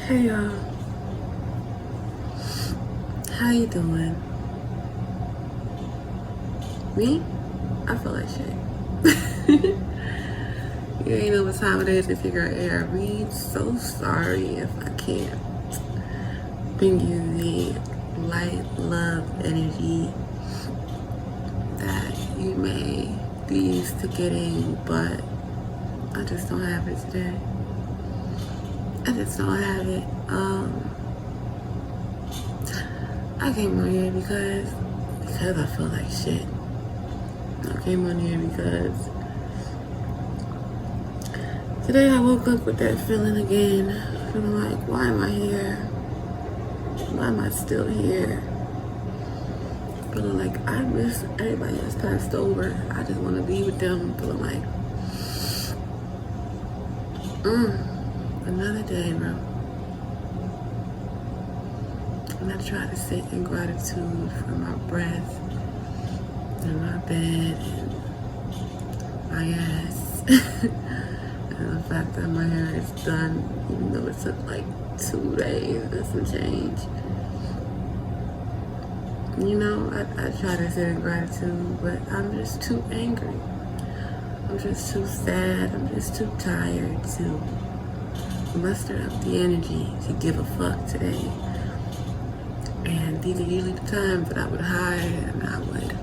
Hey y'all, how you doing? Me? I feel like shit. You ain't know what time it is if you're air read. So sorry if I can't bring you the light, love, energy that you may be used to getting, but I just don't have it today. I just don't have it. I came on here because I feel like shit. I came on here because today I woke up with that feeling again. Feeling like, why am I here? Why am I still here? Feeling like I miss everybody that's passed over. I just want to be with them. Feeling like, another day, bro. And I try to sit in gratitude for my breath and my bed and my ass. And the fact that my hair is done, even though it took like 2 days and some change. You know, I try to sit in gratitude, but I'm just too angry. I'm just too sad. I'm just too tired to muster up the energy to give a fuck today. And these are usually the times that I would hide and I would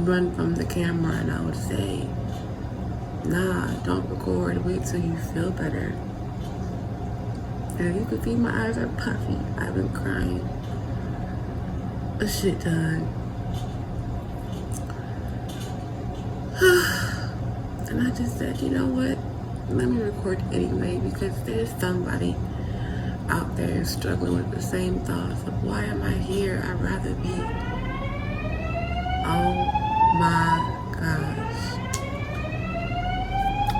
run from the camera and I would say, nah, don't record, wait till you feel better. And you can see my eyes are puffy. I've been crying a shit ton. And I just said, you know what? Let me record anyway because there's somebody out there struggling with the same thoughts of why am I here? I'd rather be. Oh my gosh.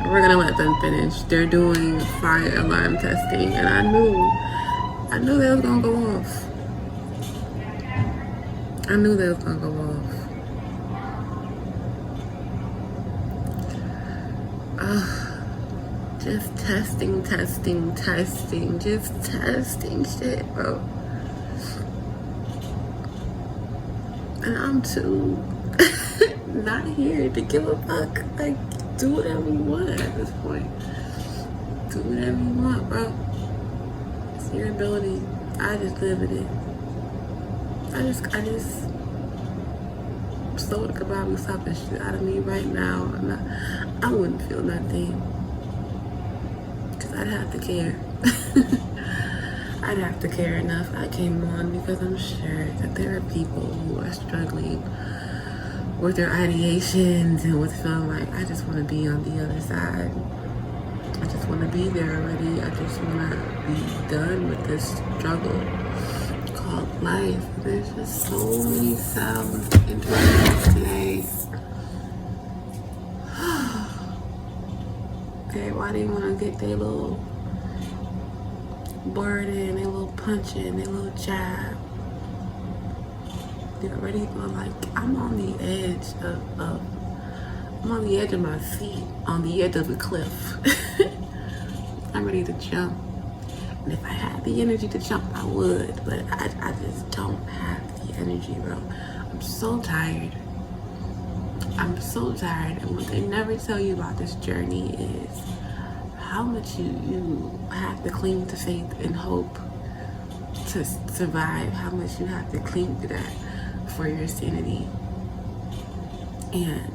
We're gonna let them finish. They're doing fire alarm testing and I knew they was gonna go off. I knew they was gonna go off. Just testing, just testing shit, bro. And I'm too not here to give a fuck. Like, do whatever you want at this point. Do whatever you want, bro. It's your ability. I just live in it. I just so the kebab stop the shit out of me right now, and I wouldn't feel nothing. Cause I'd have to care. I'd have to care enough. I came on because I'm sure that there are people who are struggling with their ideations and with feeling like I just want to be on the other side. I just want to be there already. I just want to be done with this struggle called life. There's just so many sounds interrupting today. Okay, why do you want to get their little word in, their little punch in, their little jab? They're already feeling like I'm on the edge I'm on the edge of my seat, on the edge of a cliff. I'm ready to jump. And if I had the energy to jump, I would, but I just don't have the energy, bro. I'm so tired. I'm so tired. And what they never tell you about this journey is how much you have to cling to faith and hope to survive, how much you have to cling to that for your sanity. And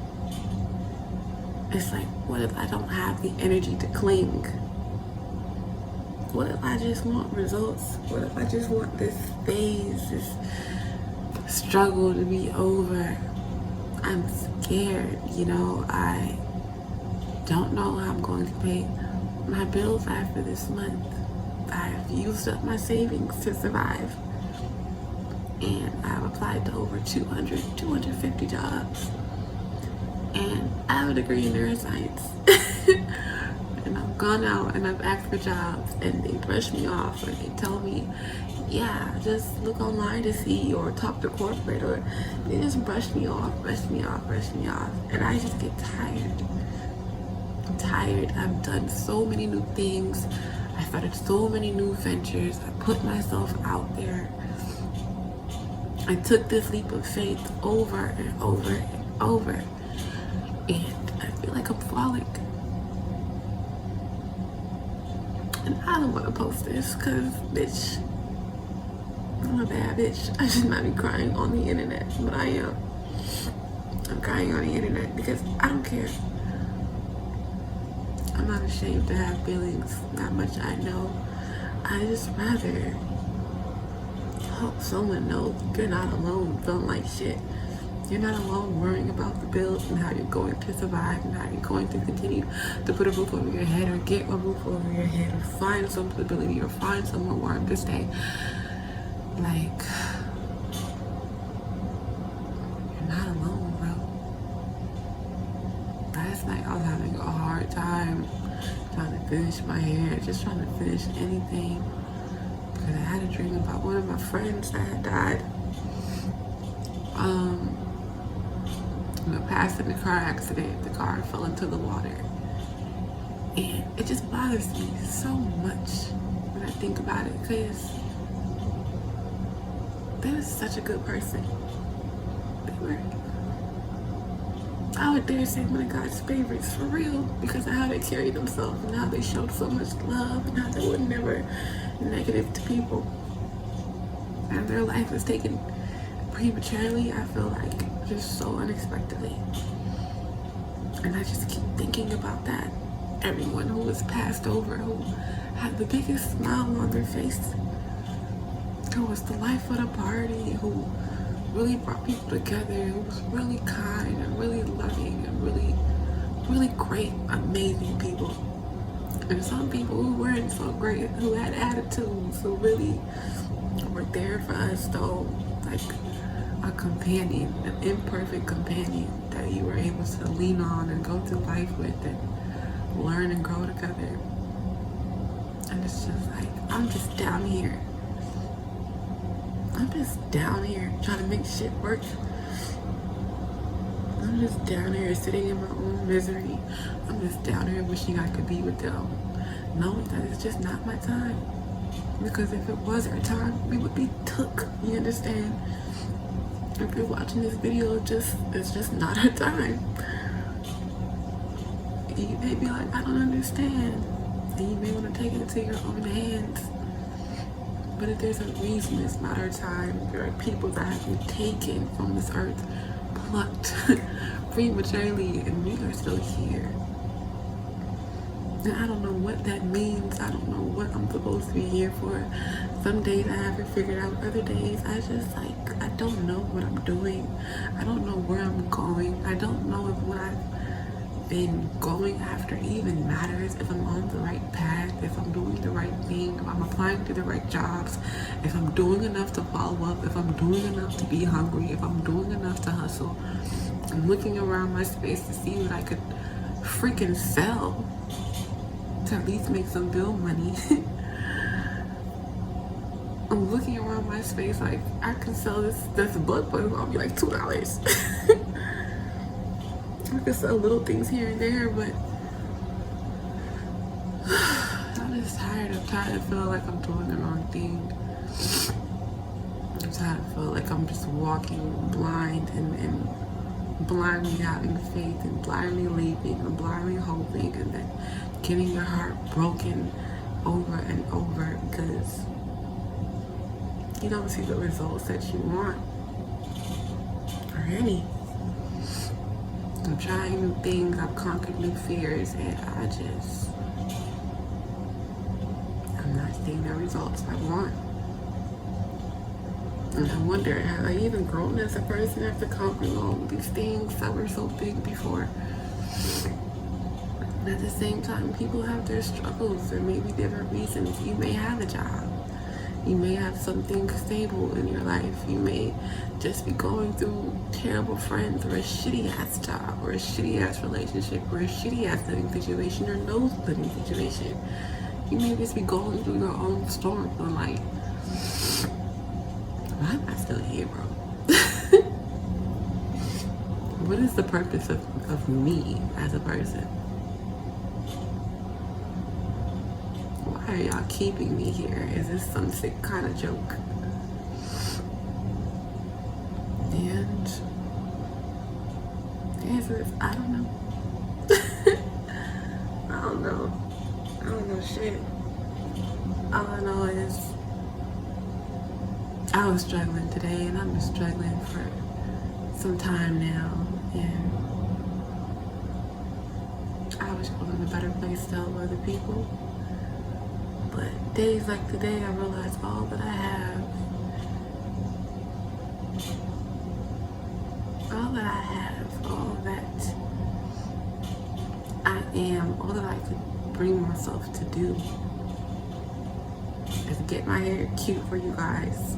it's like, what if I don't have the energy to cling? What if I just want results? What if I just want this phase, this struggle to be over? I'm scared, you know. I don't know how I'm going to pay my bills after this month. I've used up my savings to survive. And I've applied to over 250 jobs. And I have a degree in neuroscience. And I've gone out and I've asked for jobs and they brush me off, or they tell me, yeah, just look online to see, or talk to corporate, or they just brush me off. And I just get tired. I'm tired. I've done so many new things. I started so many new ventures. I put myself out there. I took this leap of faith over and over and over. And I feel like I'm falling. And I don't want to post this because, bitch, I'm a bad bitch. I should not be crying on the internet, but I am. I'm crying on the internet because I don't care. I'm not ashamed to have feelings. Not much I know. I just rather hope someone knows you're not alone feeling like shit. You're not alone worrying about the bills and how you're going to survive and how you're going to continue to put a roof over your head or get a roof over your head or find some stability or find somewhere warm to stay. Like, you're not alone, bro. Last night I was having a hard time trying to finish my hair, just trying to finish anything. Because I had a dream about one of my friends that had died. Passed in a car accident. The car fell into the water. And it just bothers me so much when I think about it, because they were such a good person. They were, I would dare say, one of God's favorites for real, because of how they carried themselves and how they showed so much love and how they were never negative to people. And their life was taken prematurely, I feel like, just so unexpectedly. And I just keep thinking about that. Everyone who was passed over, who had the biggest smile on their face, who was the life of the party, who really brought people together, who was really kind and really loving and really great, amazing people. And some people who weren't so great, who had attitudes, who really were there for us though, like a companion, an imperfect companion that you were able to lean on and go through life with and learn and grow together. And it's just like, I'm just down here. I'm just down here trying to make shit work. I'm just down here sitting in my own misery. I'm just down here wishing I could be with them, knowing that it's just not my time. Because if it was our time, we would be took, you understand? If you're watching this video, it's just not our time. You may be like, I don't understand. And you may want to take it into your own hands. But if there's a reason it's not our time, there are people that have been taken from this earth, plucked prematurely, and we are still here. And I don't know what that means. I don't know what I'm supposed to be here for. Some days I have it figured out. Other days I just I don't know what I'm doing. I don't know where I'm going. I don't know if what I've been going after even matters, if I'm on the right path, if I'm doing the right thing, if I'm applying to the right jobs, if I'm doing enough to follow up, if I'm doing enough to be hungry, if I'm doing enough to hustle. I'm looking around my space to see what I could freaking sell to at least make some bill money. I'm looking around my space like, I can sell this book, but it'll be like $2. I can sell little things here and there, but I'm just tired. I'm tired of feeling like I'm doing the wrong thing. I'm tired of feeling like I'm just walking blind and blindly having faith and blindly leaving and blindly hoping and then getting your heart broken over and over because you don't see the results that you want or any. I'm trying new things, I've conquered new fears, and I'm not seeing the results I want. And I wonder, have I even grown as a person after conquering all of these things that were so big before? And at the same time, people have their struggles. There may be different reasons. You may have a job. You may have something stable in your life. You may just be going through terrible friends or a shitty ass job or a shitty ass relationship or a shitty ass living situation or no living situation. You may just be going through your own storm and like, why am I still here, bro? What is the purpose of me as a person? Why Why are y'all keeping me here? Is this some sick kind of joke? And the answer is, I don't know. I don't know. I don't know shit. All I know is I was struggling today, and I've been struggling for some time now, and I wish I was in a better place to help other people. But days like today, I realize all that I have, all that I am, all that I could bring myself to do is get my hair cute for you guys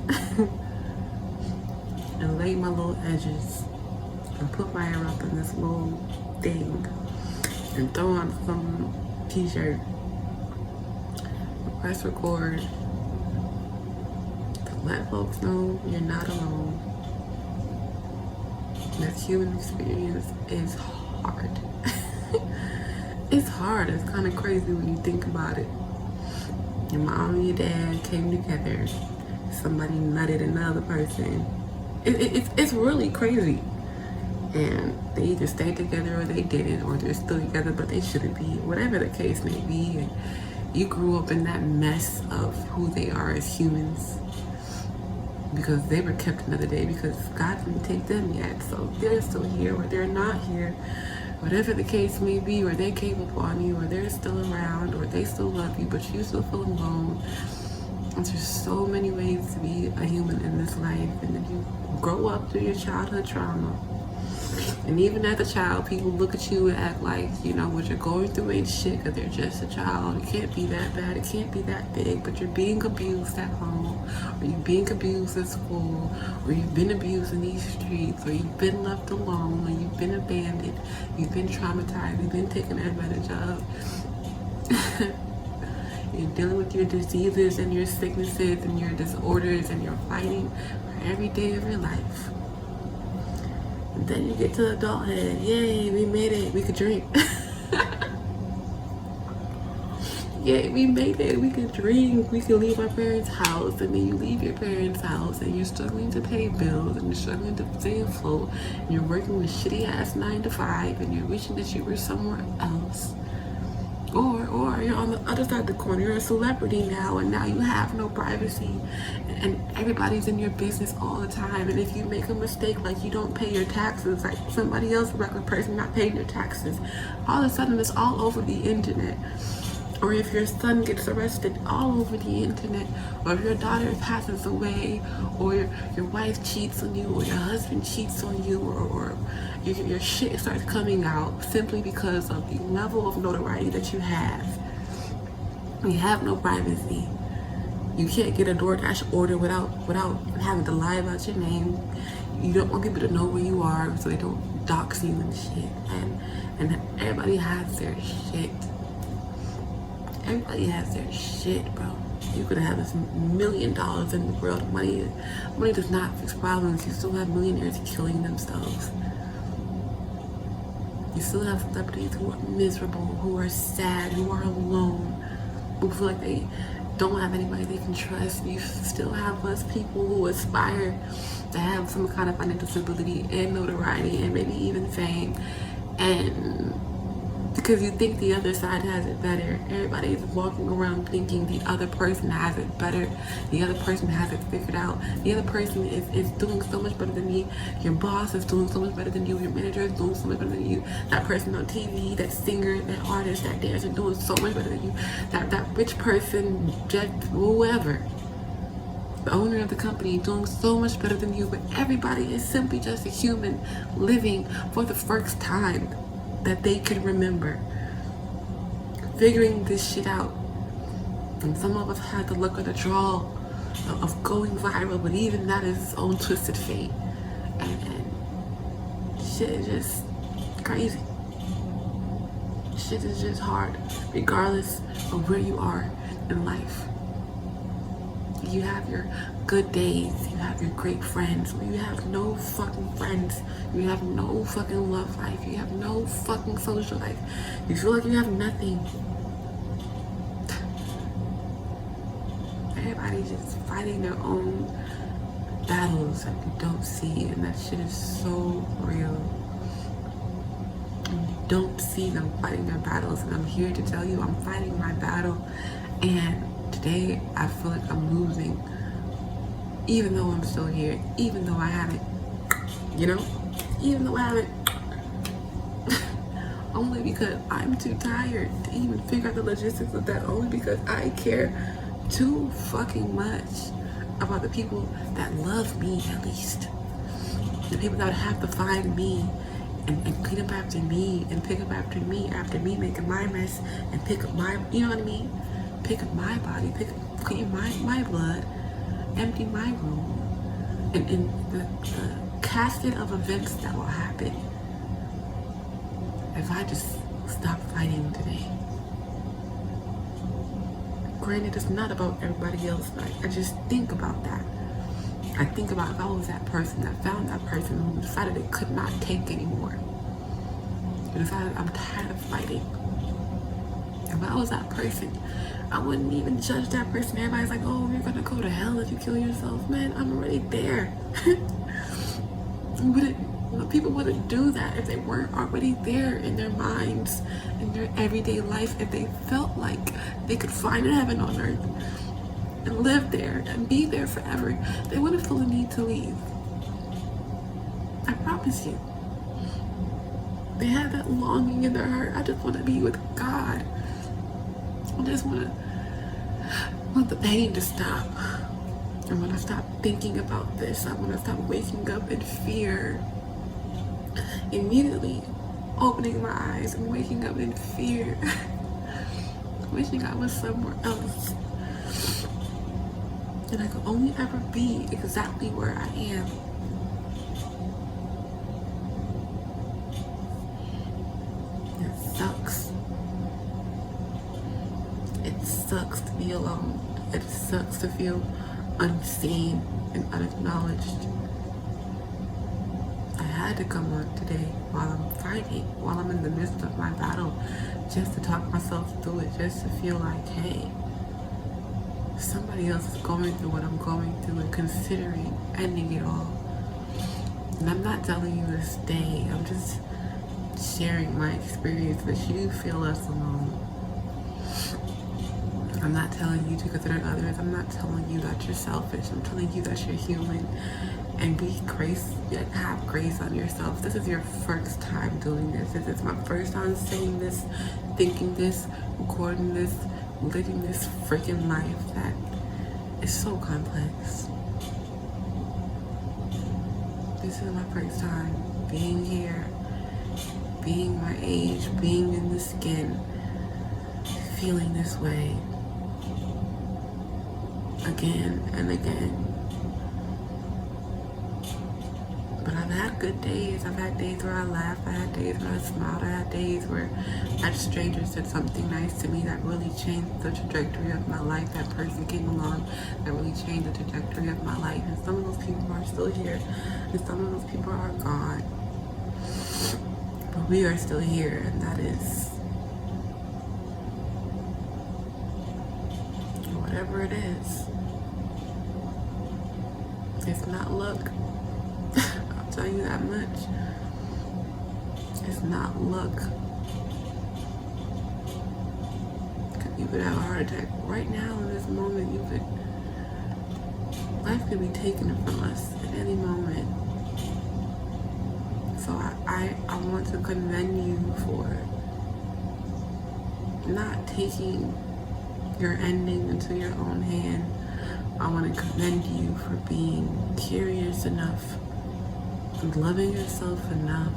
and lay my little edges and put my hair up in this little thing and throw on some t-shirt, press record to let folks know you're not alone. This human experience is hard. It's hard. It's kind of crazy when you think about it. Your mom and your dad came together. Somebody nutted another person. It's really crazy. And they either stayed together or they didn't, or they're still together but they shouldn't be. Whatever the case may be. And you grew up in that mess of who they are as humans because they were kept another day because God didn't take them yet. So they're still here or they're not here. Whatever the case may be, or they came upon you, or they're still around, or they still love you, but you still feel alone. And there's so many ways to be a human in this life. And then you grow up through your childhood trauma. And even as a child, people look at you and act like, you know, what you're going through ain't shit because they're just a child. It can't be that bad. It can't be that big. But you're being abused at home, or you're being abused at school, or you've been abused in these streets, or you've been left alone, or you've been abandoned, you've been traumatized, you've been taken advantage of. You're dealing with your diseases and your sicknesses and your disorders, and you're fighting for every day of your life. And then you get to adulthood. Yay, we made it. We could drink. Yay, we made it. We could drink. We could leave our parents' house. And then you leave your parents' house and you're struggling to pay bills and you're struggling to stay afloat. And you're working a shitty ass 9 to 5 and you're wishing that you were somewhere else. Or you're on the other side of the corner, you're a celebrity now, and now you have no privacy, and everybody's in your business all the time. And if you make a mistake, like you don't pay your taxes, like somebody else, a regular person, not paying your taxes, all of a sudden it's all over the internet. Or if your son gets arrested, all over the internet. Or if your daughter passes away, or your wife cheats on you, or your husband cheats on you, or your shit starts coming out simply because of the level of notoriety that you have. You have no privacy. You can't get a DoorDash order without having to lie about your name. You don't want people to know where you are so they don't dox you and shit. And everybody has their shit. Everybody has their shit, bro. You could have $1 million in the world. Money does not fix problems. You still have millionaires killing themselves. You still have celebrities who are miserable, who are sad, who are alone, who feel like they don't have anybody they can trust. You still have us people who aspire to have some kind of financial stability and notoriety and maybe even fame. And because you think the other side has it better. Everybody's walking around thinking the other person has it better. The other person has it figured out. The other person is doing so much better than you. Your boss is doing so much better than you. Your manager is doing so much better than you. That person on TV, that singer, that artist, that dancer doing so much better than you. That rich person, just whoever. The owner of the company doing so much better than you. But everybody is simply just a human living for the first time that they could remember, figuring this shit out. And some of us had the luck of the draw of going viral, but even that is its own twisted fate. And shit is just crazy. Shit is just hard, regardless of where you are in life. You have your good days, you have your great friends, or you have no fucking friends, you have no fucking love life, you have no fucking social life, you feel like you have nothing. Everybody's just fighting their own battles that you don't see, and that shit is so real. And you don't see them fighting their battles, and I'm here to tell you I'm fighting my battle, and today I feel like I'm losing, even though I'm still here, even though I haven't, even though I haven't, only because I'm too tired to even figure out the logistics of that, only because I care too fucking much about the people that love me, at least. The people that have to find me and clean up after me and pick up after me making my mess, and pick up my, you know what I mean? Pick up my body, clean my blood, empty my room, and the casket of events that will happen if I just stop fighting today. Granted, it's not about everybody else, but I just think about that. I think about if I was that person that found that person who decided they could not take anymore. They decided, I'm tired of fighting. If I was that person, I wouldn't even judge that person. Everybody's like, oh, you're gonna go to hell if you kill yourself. Man, I'm already there. People wouldn't do that if they weren't already there in their minds, in their everyday life. If they felt like they could find heaven on earth and live there and be there forever, they wouldn't feel the need to leave. I promise you. They have that longing in their heart. I just want to be with God. I just want the pain to stop. I want to stop thinking about this. I want to stop waking up in fear. Immediately opening my eyes and waking up in fear. Wishing I was somewhere else. And I could only ever be exactly where I am. It sucks. It sucks to be alone. It sucks to feel unseen and unacknowledged. I had to come on today while I'm fighting, while I'm in the midst of my battle, just to talk myself through it, just to feel like, hey, somebody else is going through what I'm going through and considering ending it all. And I'm not telling you to stay. I'm just sharing my experience so that you feel less alone. I'm not telling you to consider others. I'm not telling you that you're selfish. I'm telling you that you're human. And have grace on yourself. This is your first time doing this. This is my first time saying this, thinking this, recording this, living this freaking life that is so complex. This is my first time being here, being my age, being in the skin, feeling this way again and again. But I've had good days. I've had days where I laughed. I had days where I smiled. I had days where that stranger said something nice to me that really changed the trajectory of my life. That person came along that really changed the trajectory of my life. And some of those people are still here. And some of those people are gone. But we are still here. And that is whatever it is. It's not luck. I'll tell you that much. It's not luck. You could have a heart attack right now in this moment. Life could be taken from us at any moment. So I want to commend you for not taking your ending into your own hand. I want to commend you for being curious enough and loving yourself enough,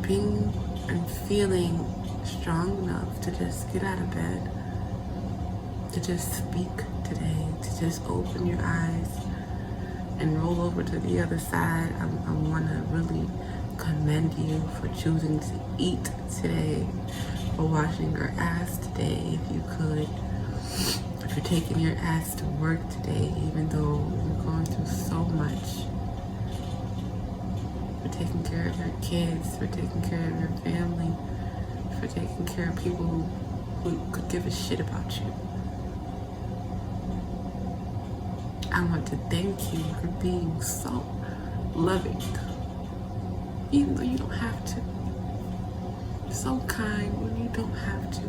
being and feeling strong enough to just get out of bed, to just speak today, to just open your eyes and roll over to the other side. I want to really commend you for choosing to eat today, for washing your ass today if you could, for taking your ass to work today even though you're going through so much, for taking care of your kids, for taking care of your family, for taking care of people who could give a shit about you. I want to thank you for being so loving, even though you don't have to. So kind when you don't have to.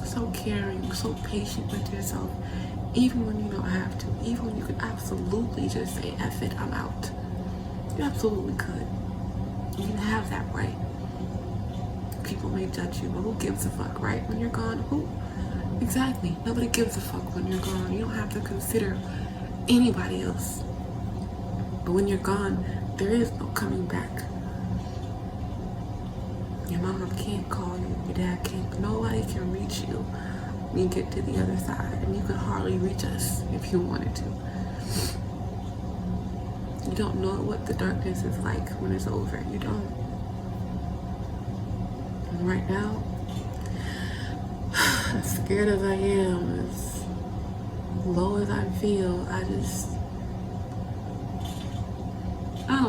So caring, so patient with yourself, even when you don't have to. Even when you could absolutely just say, F it, I'm out. You absolutely could. You have that right. People may judge you, but who gives a fuck, right? When you're gone, who? Exactly. Nobody gives a fuck when you're gone. You don't have to consider anybody else. But when you're gone, there is no coming back. Your mama can't call you, your dad can't, nobody can reach you when you get to the other side. And you could hardly reach us if you wanted to. You don't know what the darkness is like when it's over. You don't. And right now, as scared as I am, as low as I feel, I don't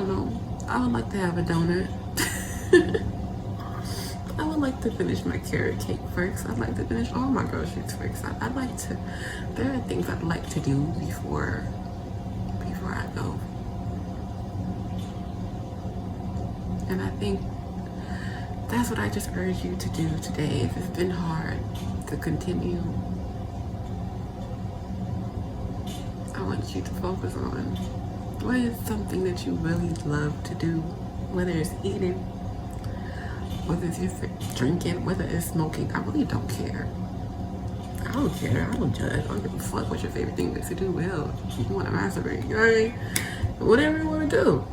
know. I would like to have a donut. I would like to finish my carrot cake first. I'd like to finish all my groceries first. I'd like to, there are things I'd like to do before I go. And I think that's what I just urge you to do today. If it's been hard to continue, I want you to focus on what is something that you really love to do, whether it's eating, whether it's drinking, whether it's smoking. I really don't care. I don't care. I don't judge. I don't give a fuck what your favorite thing is to do. Hell, you want to masturbate, you know what I mean? Whatever you want to do.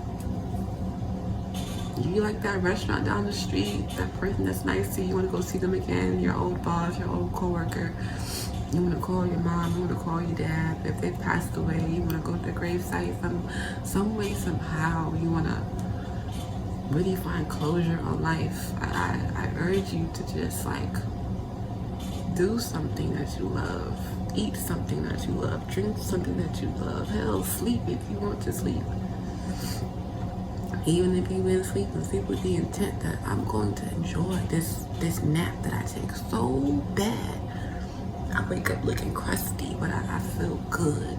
You like that restaurant down the street, that person that's nice to you, you want to go see them again, your old boss, your old coworker. You want to call your mom, you want to call your dad. If they passed away, you want to go to the gravesite some way, somehow. You want to really find closure on life. I urge you to just like do something that you love, eat something that you love, drink something that you love. Hell, sleep if you want to sleep. Even if you've been sleeping, sleep with the intent that I'm going to enjoy this nap that I take so bad. I wake up looking crusty, but I feel good.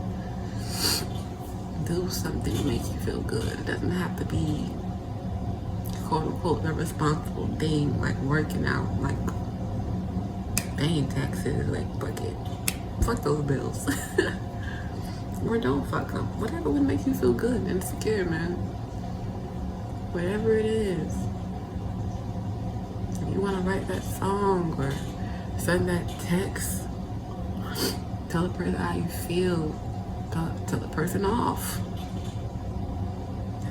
Do something to make you feel good. It doesn't have to be quote unquote the responsible thing, like working out, like paying taxes, like fuck those bills. Or don't fuck them. Whatever would make you feel good and secure, man. Whatever it is. If you want to write that song or send that text, tell the person how you feel, tell the person off.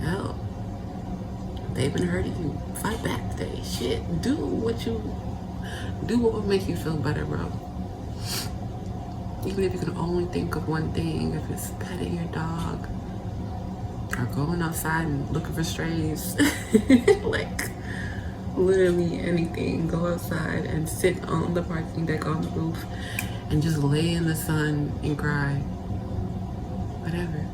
Hell, they've been hurting you. Fight back today. Shit, do what will make you feel better, bro. Even if you can only think of one thing, if it's petting your dog or going outside and looking for strays, like literally anything. Go outside and sit on the parking deck on the roof and just lay in the sun and cry. Whatever.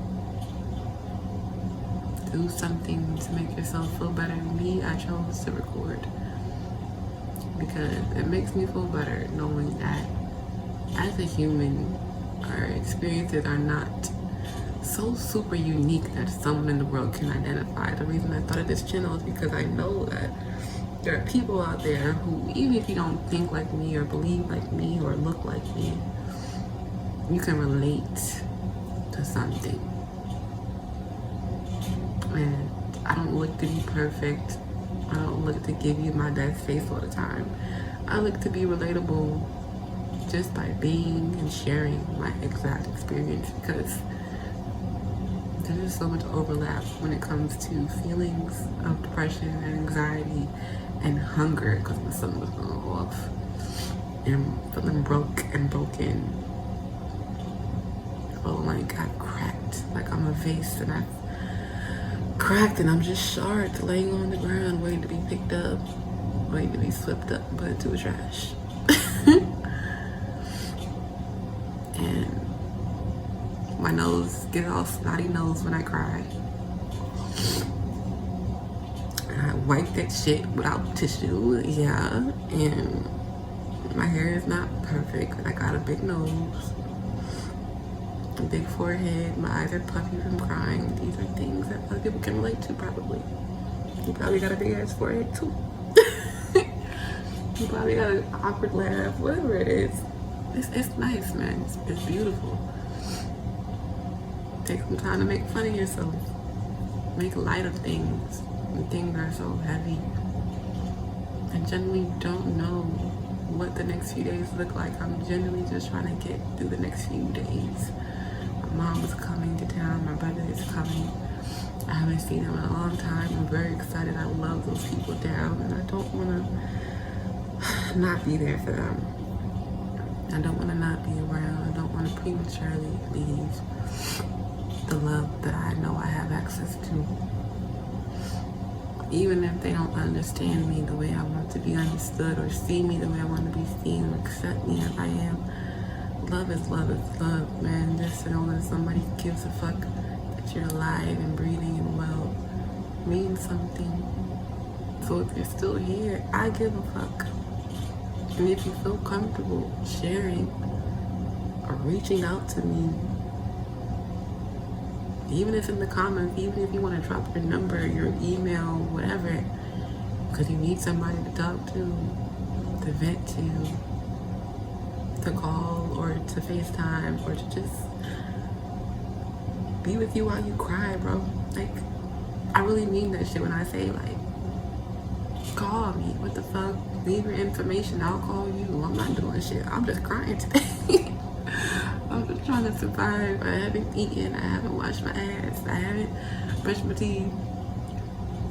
Do something to make yourself feel better. Me, I chose to record because it makes me feel better knowing that as a human, our experiences are not so super unique that someone in the world can identify. The reason I started this channel is because I know that there are people out there who, even if you don't think like me or believe like me or look like me, you can relate to something. And I don't look to be perfect. I don't look to give you my best face all the time. I look to be relatable just by being and sharing my exact experience, because there's so much overlap when it comes to feelings of depression and anxiety and hunger, because my son was going off, and feeling broke and broken. Oh, like I cracked, like I'm a vase and I've cracked and I'm just shards laying on the ground waiting to be picked up, waiting to be swept up and put into the trash. And my nose gets all snotty nose when I cry. And I wipe that shit without tissue, yeah. And my hair is not perfect. I got a big nose. a big forehead, my eyes are puffy from crying. These are things that other people can relate to probably. You probably got a big ass forehead too. You probably got an awkward laugh, whatever it is. It's nice, man. It's beautiful. Take some time to make fun of yourself. Make light of things when things are so heavy. I genuinely don't know what the next few days look like. I'm genuinely just trying to get through the next few days. My mom is coming to town. My brother is coming. I haven't seen them in a long time. I'm very excited. I love those people down, and I don't want to not be there for them. I don't want to not be around. I don't want to prematurely leave the love that I know I have access to. Even if they don't understand me the way I want to be understood, or see me the way I want to be seen, or accept me as I am. Love is love is love, man. Just to know that somebody gives a fuck that you're alive and breathing and well means something. So if you're still here, I give a fuck. And if you feel comfortable sharing or reaching out to me, even if in the comments, even if you want to drop your number, your email, whatever, because you need somebody to talk to vent to call, or to FaceTime, or to just be with you while you cry, bro. Like, I really mean that shit when I say, like, call me. What the fuck? Leave your information. I'll call you. I'm not doing shit. I'm just crying today. I'm just trying to survive. I haven't eaten. I haven't washed my ass. I haven't brushed my teeth.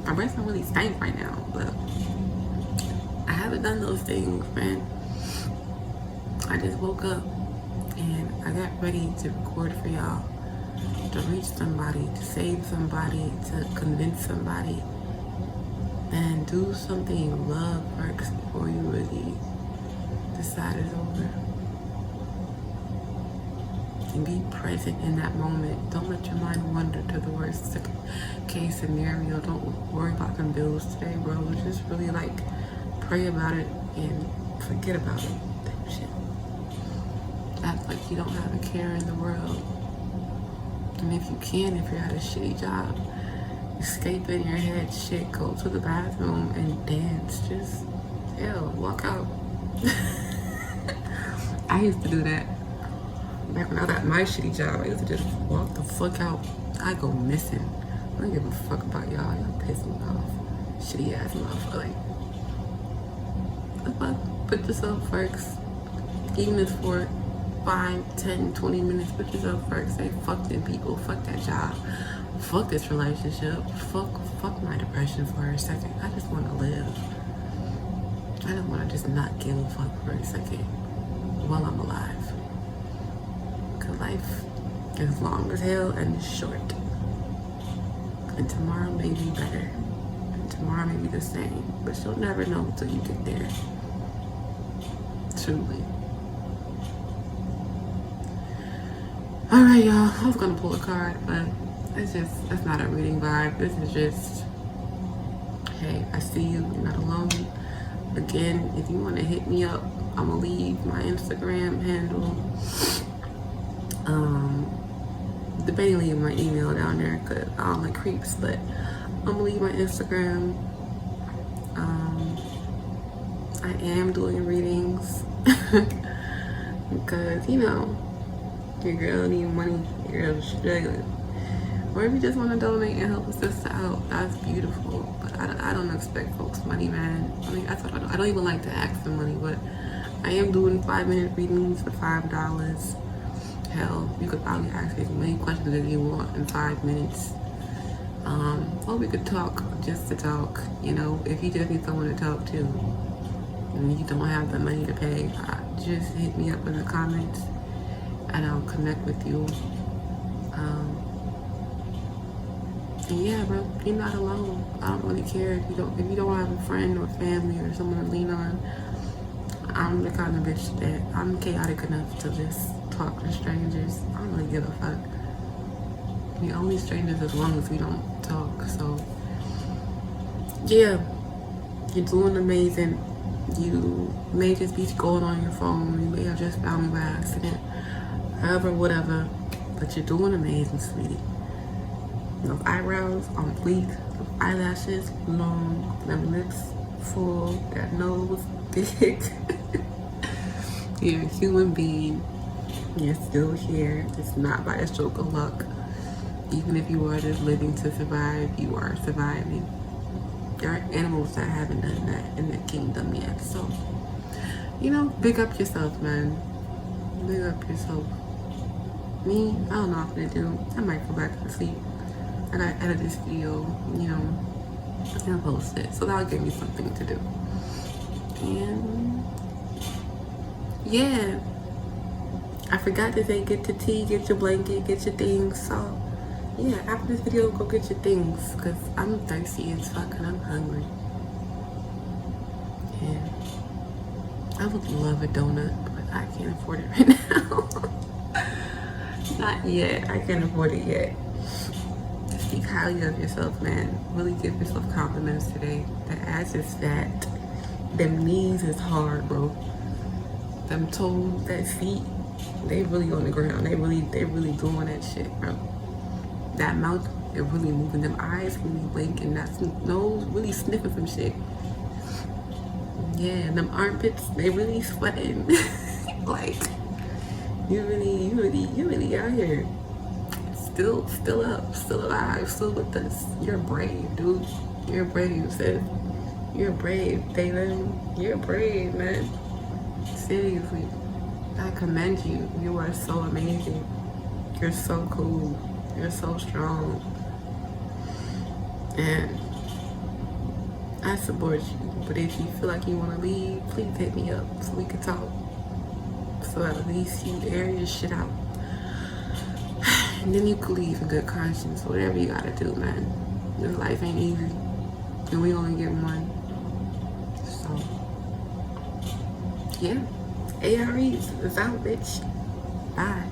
My breath don't really stink right now, but I haven't done those things, man. I just woke up and I got ready to record for y'all, to reach somebody, to save somebody, to convince somebody, and do something you love first before you really decide it's over. And be present in that moment. Don't let your mind wander to the worst case scenario. Don't worry about them bills today, bro. Just really, like, pray about it and forget about it. Type shit. Act like you don't have a care in the world. And if you can, if you're at a shitty job, escape in your head, shit, go to the bathroom and dance. Just, hell, walk out. I used to do that. Back when I was at my shitty job, I used to just walk the fuck out. I go missing. I don't give a fuck about y'all. Y'all piss me off. Shitty ass motherfucker. Like, put yourself first. Even if for 5, 10, 20 minutes, put yourself first. Say fuck them people. Fuck that job. Fuck this relationship. Fuck my depression for a second. I just want to live. I don't want to just not give a fuck for a second while I'm alive. Cause life is long as hell and it's short. And tomorrow may be better. And tomorrow may be the same. But you'll never know until you get there. Truly. Alright, y'all. I was gonna pull a card, but that's not a reading vibe. This is just, hey, I see you. You're not alone. Again, if you want to hit me up, I'm gonna leave my Instagram handle. Debating leaving my email down there because I don't like creeps, but I'm gonna leave my Instagram. I am doing readings because, you know, your girl need money, your girl's struggling. Or if you just want to donate and help a sister out, that's beautiful. But I don't expect folks money, man. I mean, I don't even like to ask for money, but I am doing 5-minute readings for $5. Hell, you could probably ask as many questions as you want in 5 minutes. Or we could talk just to talk, you know, if you just need someone to talk to and you don't have the money to pay, just hit me up in the comments and I'll connect with you. And yeah, bro, you're not alone. I don't really care if you don't have a friend or family or someone to lean on. I'm the kind of bitch that I'm chaotic enough to just talk to strangers. I don't really give a fuck. We're only strangers as long as we don't talk. So yeah, you're doing amazing. You may just be going on your phone. You may have just found me by accident. However, whatever. But you're doing amazing, sweetie. Those eyebrows on fleek, those eyelashes long, them lips full, that nose big. You're a human being. You're still here. It's not by a stroke of luck. Even if you are just living to survive, you are surviving. There are animals that haven't done that in the kingdom yet. So, big up yourself, man. Big up yourself. Me, I don't know what I'm gonna do. I might go back to sleep. I gotta edit this video, and post it. So that'll give me something to do. And yeah, I forgot to say get your tea, get your blanket, get your things. So yeah, after this video, go get your things, because I'm thirsty as fuck and I'm hungry. And I would love a donut, but I can't afford it right now. Not yet. I can't afford it yet. Speak highly of yourself, man. Really give yourself compliments today. That ass is fat. Them knees is hard, bro. Them toes, that feet, they really on the ground. They really doing that shit, bro. That mouth, they're really moving. Them eyes really blinking. That nose really sniffing some shit. Yeah, them armpits, they really sweating. Like, you really out here. Still up, still alive, still with us. You're brave, dude. You're brave, sis. You're brave, David. You're brave, man. Seriously. I commend you. You are so amazing. You're so cool. You're so strong. And I support you. But if you feel like you want to leave, please hit me up so we can talk. So at least you air your shit out. And then you can leave in good conscience. Whatever you gotta do, man. This life ain't easy. And we only get one. So, yeah. AREs is out, bitch. Bye.